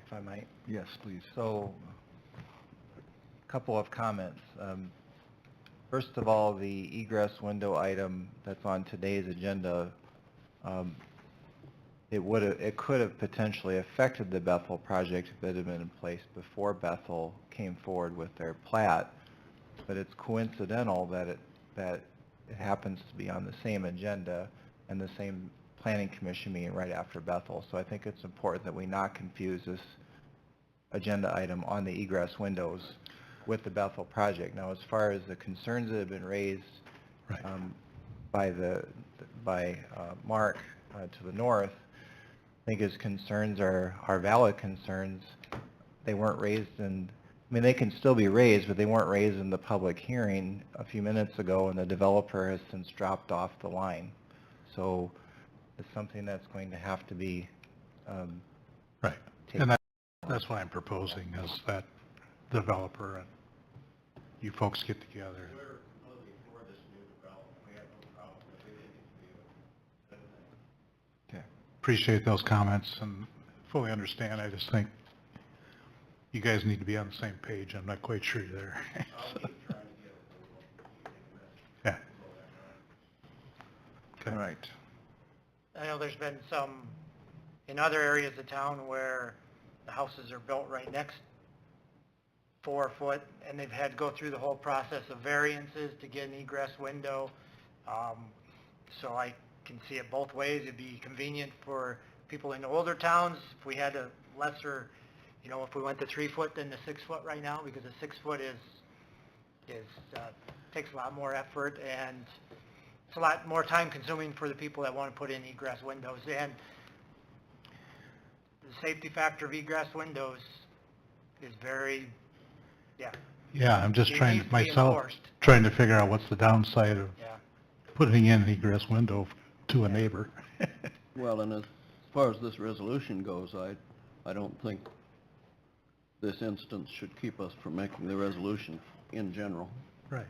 If I might? Yes, please. So, a couple of comments. First of all, the egress window item that's on today's agenda, it could have potentially affected the Bethel project if it had been in place before Bethel came forward with their plat, but it's coincidental that it happens to be on the same agenda and the same planning commission meeting right after Bethel. So I think it's important that we not confuse this agenda item on the egress windows with the Bethel project. Now, as far as the concerns that have been raised Right. by Mark to the north, I think his concerns are valid concerns. They weren't raised in, I mean, they can still be raised, but they weren't raised in the public hearing a few minutes ago, and the developer has since dropped off the line. So it's something that's going to have to be Right. taken. And that's what I'm proposing, is that developer and you folks get together. We're completely for this new development. We have no problem with it. We think it to be a good thing. Okay. Appreciate those comments and fully understand. I just think you guys need to be on the same page. I'm not quite sure you're there. I'll keep trying to get it. Yeah. All Okay. right. I know there's been some, in other areas of town where the houses are built right next 4 foot, and they've had to go through the whole process of variances to get an egress window. So I can see it both ways. It'd be convenient for people in older towns if we had a lesser, you know, if we went to 3 foot than the 6 foot right now, because the 6 foot takes a lot more effort, and it's a lot more time consuming for the people that want to put in egress windows, and the safety factor of egress windows is very, yeah. Yeah, I'm just It trying, needs to be myself, enforced. trying to figure out what's the downside of Yeah. putting in an egress window to a neighbor. Well, and as far as this resolution goes, I don't think this instance should keep us from making the resolution in general. Right.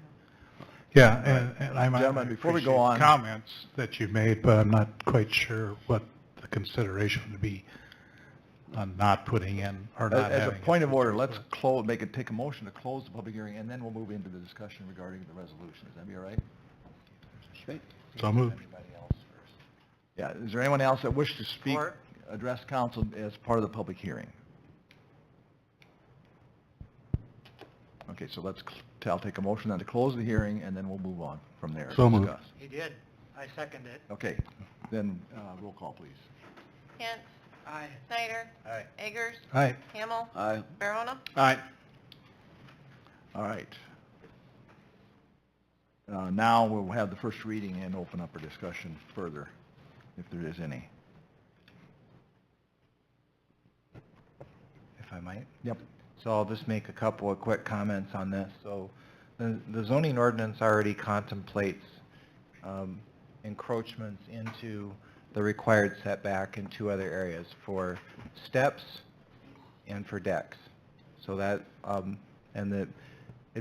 Yeah, and I Gentlemen, before we go appreciate on- comments that you made, but I'm not quite sure what the consideration would be on not putting in, or not As a having. point of order, let's take a motion to close the public hearing, and then we'll move into the discussion regarding the resolution. Is that be all right? Okay. So moved. Anybody else first? Yeah, is there anyone else that wishes to speak, Support. address council as part of the public hearing? Okay, so I'll take a motion then to close the hearing, and then we'll move on from there. So to moved. discuss. He did. I second it. Okay, then, roll call, please. Kent. Aye. Snyder. Aye. Eggers. Aye. Hamel. Aye. Farahona. Aye. All right. Now we'll have the first reading and open up our discussion further, if there is any. If I might. Yep. So I'll just make a couple of quick comments on this. So the zoning ordinance already contemplates encroachments into the required setback in two other areas, for steps and for decks. So that, it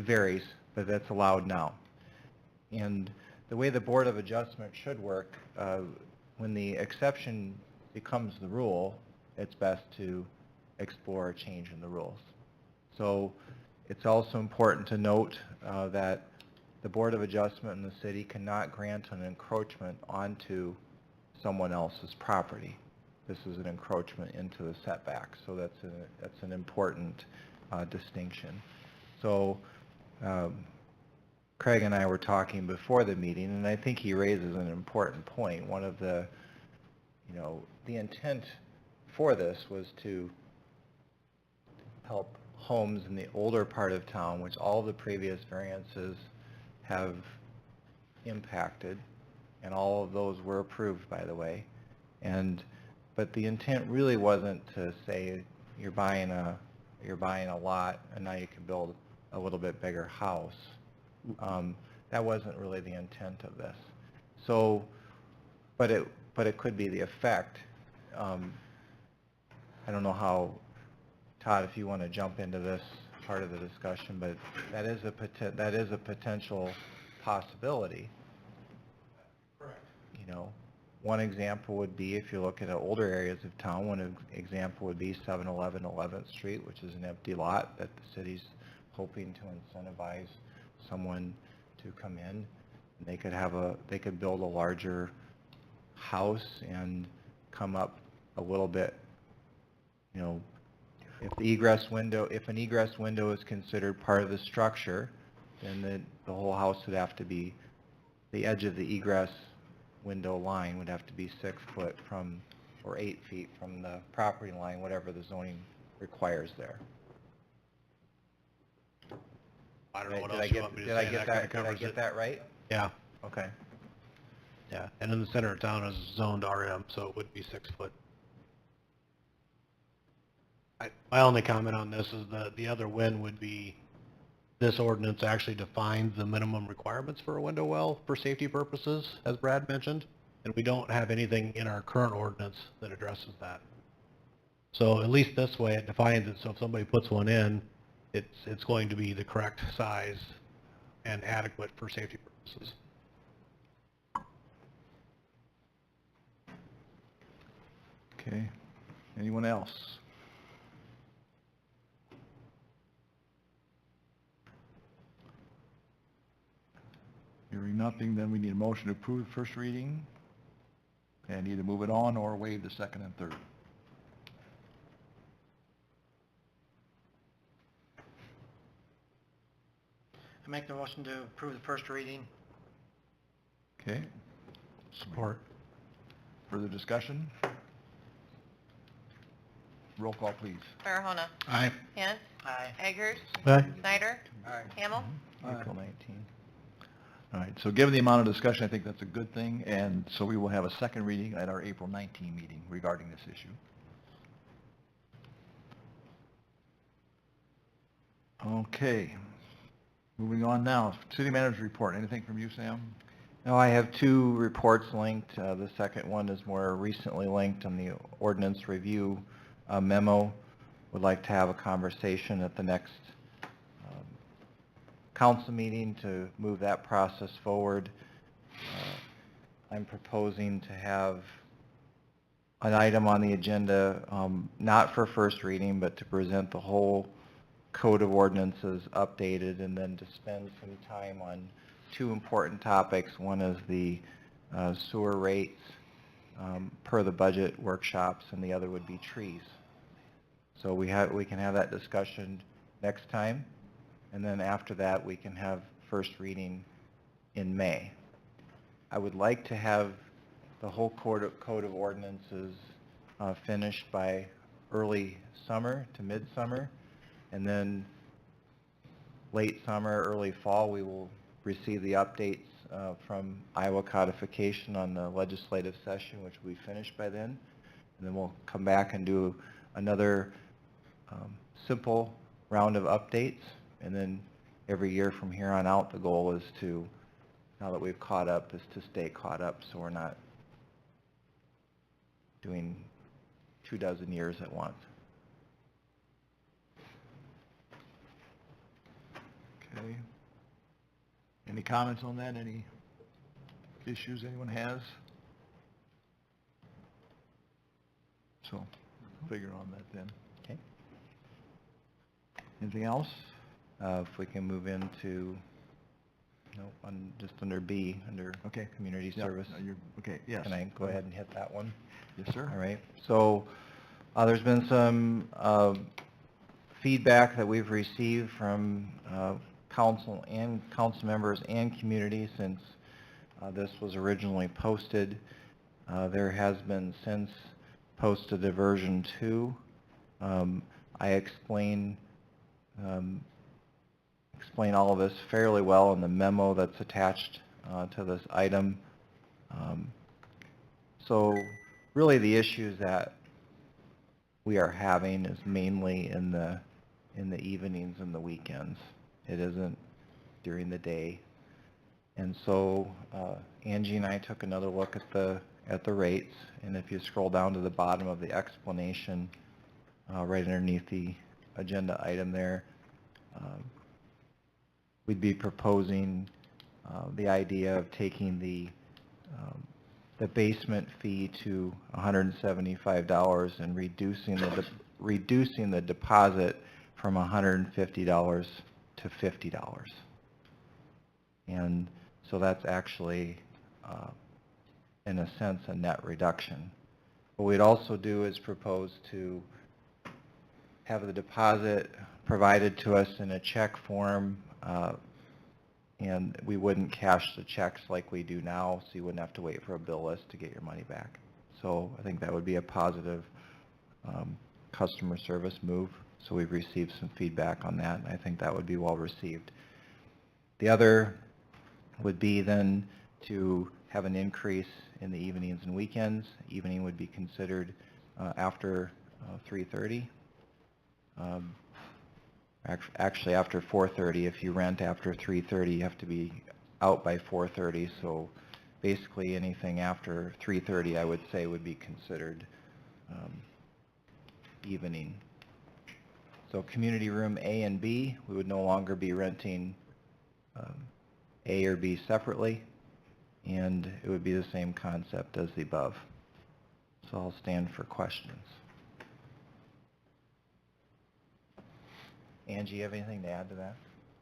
varies, but that's allowed now. And the way the Board of Adjustment should work, when the exception becomes the rule, it's best to explore a change in the rules. So it's also important to note that the Board of Adjustment in the city cannot grant an encroachment onto someone else's property. This is an encroachment into the setback, so that's an important distinction. So Craig and I were talking before the meeting, and I think he raises an important point. One of the, the intent for this was to help homes in the older part of town, which all the previous variances have impacted, and all of those were approved, by the way. But the intent really wasn't to say you're buying a lot and now you can build a little bit bigger house. That wasn't really the intent of this. So, but it could be the effect. I don't know how, Todd, if you want to jump into this part of the discussion, but that is a potential possibility. Correct. One example would be, if you look at older areas of town, one example would be 711 11th Street, which is an empty lot that the city's hoping to incentivize someone to come in. And they could build a larger house and come up a little bit, if an egress window is considered part of the structure, then the whole house would have to be, the edge of the egress window line would have to be 6 foot from, or 8 feet from the property line, whatever the zoning requires there. I don't know what Did else you want me to say. That kinda covers Did I it. get that right? Yeah, Okay. yeah. And in the center of town is zoned RM, so it would be 6 foot. My only comment on this is that the other win would be, this ordinance actually defines the minimum requirements for a window well for safety purposes, as Brad mentioned, and we don't have anything in our current ordinance that addresses that. So at least this way it defines it, so if somebody puts one in, it's going to be the correct size and adequate for safety purposes. Okay. Anyone else? Hearing nothing, then we need a motion to approve the first reading, and either move it on or waive the second and third. I make the motion to approve the first reading. Okay. Support. Further discussion? Roll call, please. Farahona. Aye. Kent. Aye. Eggers. Aye. Snyder. Hamel. Aye. April 19. All right, so given the amount of discussion, I think that's a good thing, and so we will have a second reading at our April 19 meeting regarding this issue. Okay, moving on now. City manager's report. Anything from you, Sam? No, I have two reports linked. The second one is more recently linked on the ordinance review memo. Would like to have a conversation at the next council meeting to move that process forward. I'm proposing to have an item on the agenda, not for first reading, but to present the whole code of ordinances updated, and then to spend some time on two important topics. One is the sewer rates per the budget workshops, and the other would be trees. So we can have that discussion next time, and then after that we can have first reading in May. I would like to have the whole code of ordinances finished by early summer to midsummer, and then late summer, early fall, we will receive the updates from Iowa codification on the legislative session, which will be finished by then. And then we'll come back and do another simple round of updates. And then every year from here on out, the goal is to, now that we've caught up, is to stay caught up so we're not doing 24 years at once. Okay. Any comments on that? Any issues anyone has? So, figure on that then. Okay. Anything else? If we can move into, no, just under B, under Okay. community Yep. service. Okay, yes. Can I go ahead and hit that one? Yes, sir. All right. So there's been some feedback that we've received from council members and community since this was originally posted. There has been since posted a version 2. I explain all of this fairly well in the memo that's attached to this item. So really the issues that we are having is mainly in the evenings and the weekends. It isn't during the day. And so Angie and I took another look at the rates, and if you scroll down to the bottom of the explanation, right underneath the agenda item there, we'd be proposing the idea of taking the basement fee to $175 and reducing the deposit from $150 to $50. And so that's actually, in a sense, a net reduction. What we'd also do is propose to have the deposit provided to us in a check form, and we wouldn't cash the checks like we do now, so you wouldn't have to wait for a bill list to get your money back. So I think that would be a positive customer service move. So we've received some feedback on that, and I think that would be well received. The other would be then to have an increase in the evenings and weekends. Evening would be considered after 3:30. Actually after 4:30. If you rent after 3:30, you have to be out by 4:30. So basically anything after 3:30, I would say, would be considered evening. So community room A and B, we would no longer be renting A or B separately, and it would be the same concept as the above. So I'll stand for questions. Angie, you have anything to add to that?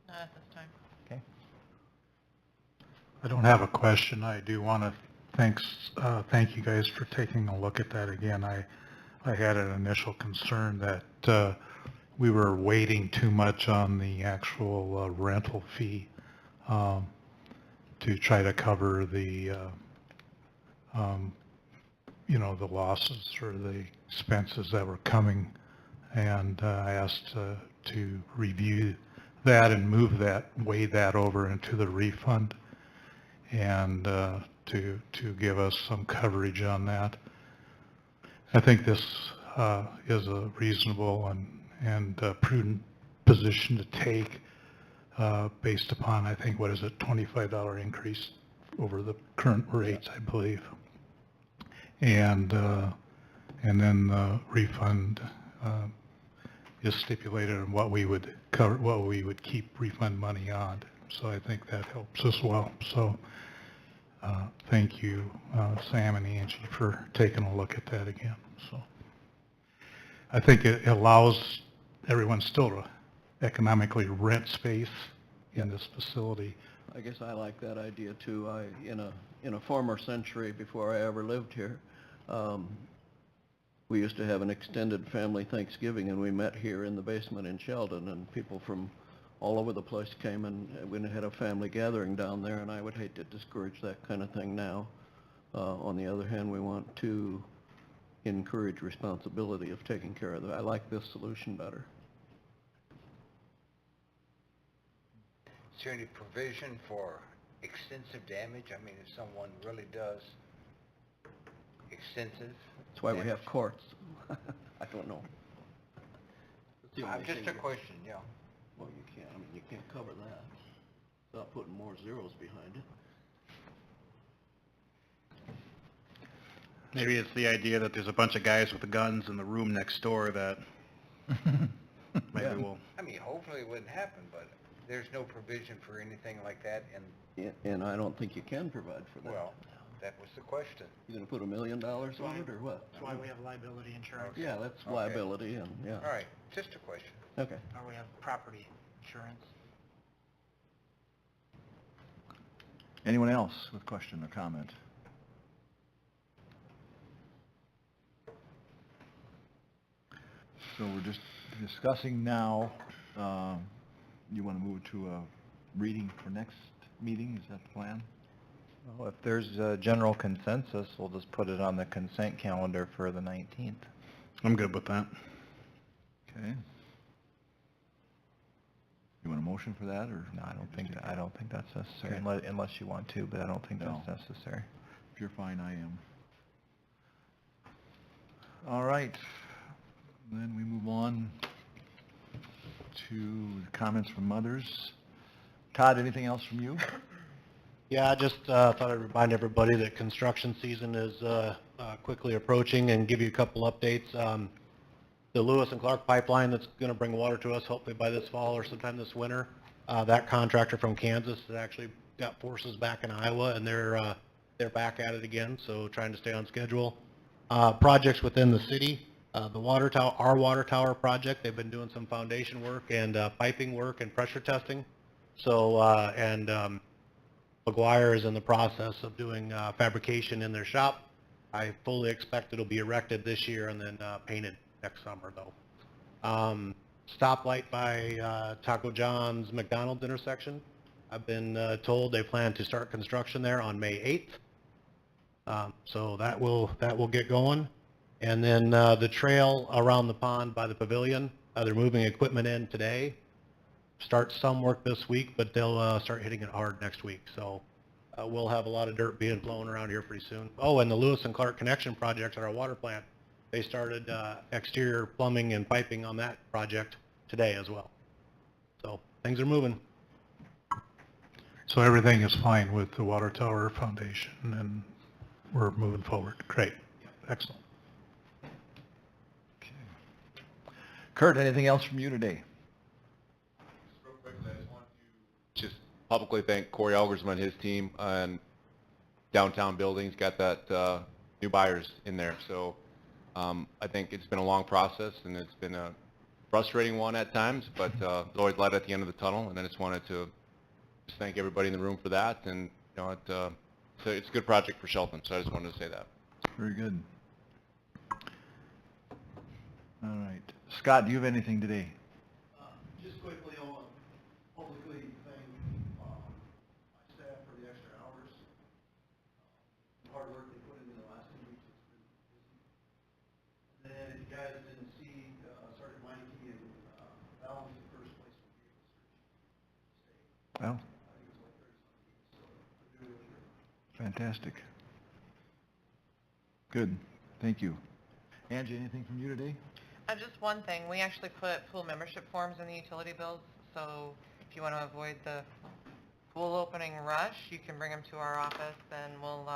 Not at this time. Okay. I don't have a question. I do want to thank you guys for taking a look at that again. I had an initial concern that we were waiting too much on the actual rental fee to try to cover the the losses or the expenses that were coming, and I asked to review that and weigh that over into the refund. and to give us some coverage on that. I think this is a reasonable and prudent position to take based upon, I think, what is it, $25 increase over the current rates, I believe. And then the refund is stipulated on what we would cover, what we would keep refund money on. So I think that helps as well. So thank you, Sam and Angie, for taking a look at that again. So I think it allows everyone still to economically rent space in this facility. I guess I like that idea too. In a former century before I ever lived here, we used to have an extended family Thanksgiving, and we met here in the basement in Sheldon, and people from all over the place came, and we had a family gathering down there, and I would hate to discourage that kind of thing now. On the other hand, we want to encourage responsibility of taking care of that. I like this solution better. Is there any provision for extensive damage? I mean, if someone really does extensive That's why we damage? have courts. I don't know. Just a question, yeah. Well, you can't, I mean, you can't cover that without putting more zeros behind it. Maybe it's the idea that there's a bunch of guys with the guns in the room next door that maybe will. I mean, hopefully it wouldn't happen, but there's no provision for anything like that, and, And I don't think you can provide for that. well, that was the question. You gonna put $1 million on it, or what? That's why we have liability insurance. Yeah, that's Okay. liability, and, yeah. All right, just a question. Okay. Or we have property insurance. Anyone else with question or comment? So we're just discussing now, you want to move to a reading for next meeting, is that the plan? Well, if there's a general consensus, we'll just put it on the consent calendar for the 19th. I'm good with that. Okay. You want a motion for that, or? No, I don't think that's necessary, Okay. unless you want to, but I don't think No. that's necessary. If you're fine, I am. All right. Then we move on to comments from others. Todd, anything else from you? Yeah, I just thought I'd remind everybody that construction season is quickly approaching and give you a couple updates. The Lewis and Clark pipeline that's going to bring water to us hopefully by this fall or sometime this winter, that contractor from Kansas has actually got forces back in Iowa, and they're back at it again, so trying to stay on schedule. Projects within the city, the water tower, our water tower project, they've been doing some foundation work and piping work and pressure testing. So, McGuire is in the process of doing fabrication in their shop. I fully expect it'll be erected this year and then painted next summer, though. Stoplight by Taco John's McDonald's intersection. I've been told they plan to start construction there on May 8th. So that will get going. And then the trail around the pond by the pavilion, they're moving equipment in today. Start some work this week, but they'll start hitting it hard next week. So we'll have a lot of dirt being blown around here pretty soon. Oh, and the Lewis and Clark connection project at our water plant, they started exterior plumbing and piping on that project today as well. So things are moving. So everything is fine with the water tower foundation, and we're moving forward. Great. Excellent. Kurt, anything else from you today? Real quick, I just want to just publicly thank Corey Elgersman and his team on downtown buildings, got that new buyers in there. So I think it's been a long process, and it's been a frustrating one at times, but there's always light at the end of the tunnel. And I just wanted to just thank everybody in the room for that. And you know, it's a good project for Sheldon, so I just wanted to say that. Very good. All right. Scott, do you have anything today? Just quickly, I want to publicly thank my staff for the extra hours. The hard work they put into the last 2 weeks. It's been busy. And then if you guys didn't see, Sergeant Meineke and Val was the first place we gave the search. Well, I think it was like 30-some people, so they're doing really good. Fantastic. Good, thank you. Angie, anything from you today? Just one thing, we actually put pool membership forms in the utility bills, so if you want to avoid the pool opening rush, you can bring them to our office and we'll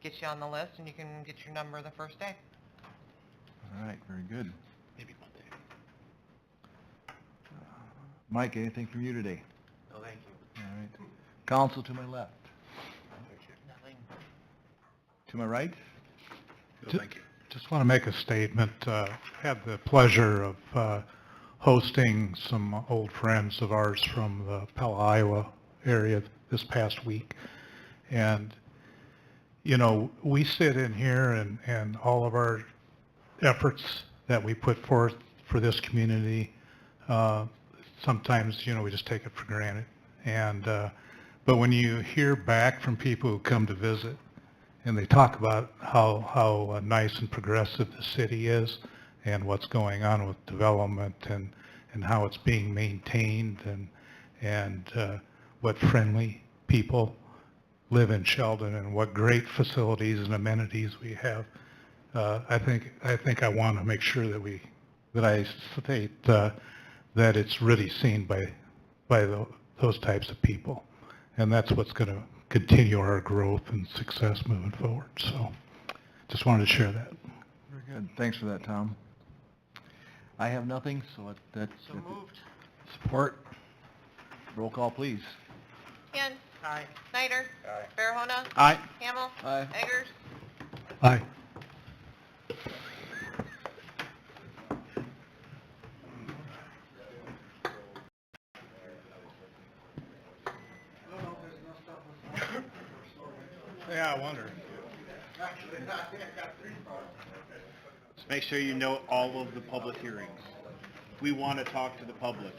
get you on the list and you can get your number the first day. All right, very good. Maybe Monday. Mike, anything from you today? No, thank you. All right. Council to my left. Nothing. To my right? Thank you. Just want to make a statement. Had the pleasure of hosting some old friends of ours from the Pella, Iowa area this past week. And, you know, we sit in here and all of our efforts that we put forth for this community, sometimes, you know, we just take it for granted. And, but when you hear back from people who come to visit, and they talk about how nice and progressive the city is and what's going on with development and how it's being maintained and what friendly people live in Sheldon and what great facilities and amenities we have. I think I want to make sure that I state that it's really seen by those types of people, and that's what's going to continue our growth and success moving forward. So just wanted to share that. Very good. Thanks for that, Tom. I have nothing, so that's... So moved. Support. Roll call, please. Ken. Aye. Snyder. Aye. Farahona. Aye. Hamel. Aye. Eggers. Aye. Yeah, I wonder. Just make sure you note all of the public hearings. We want to talk to the public.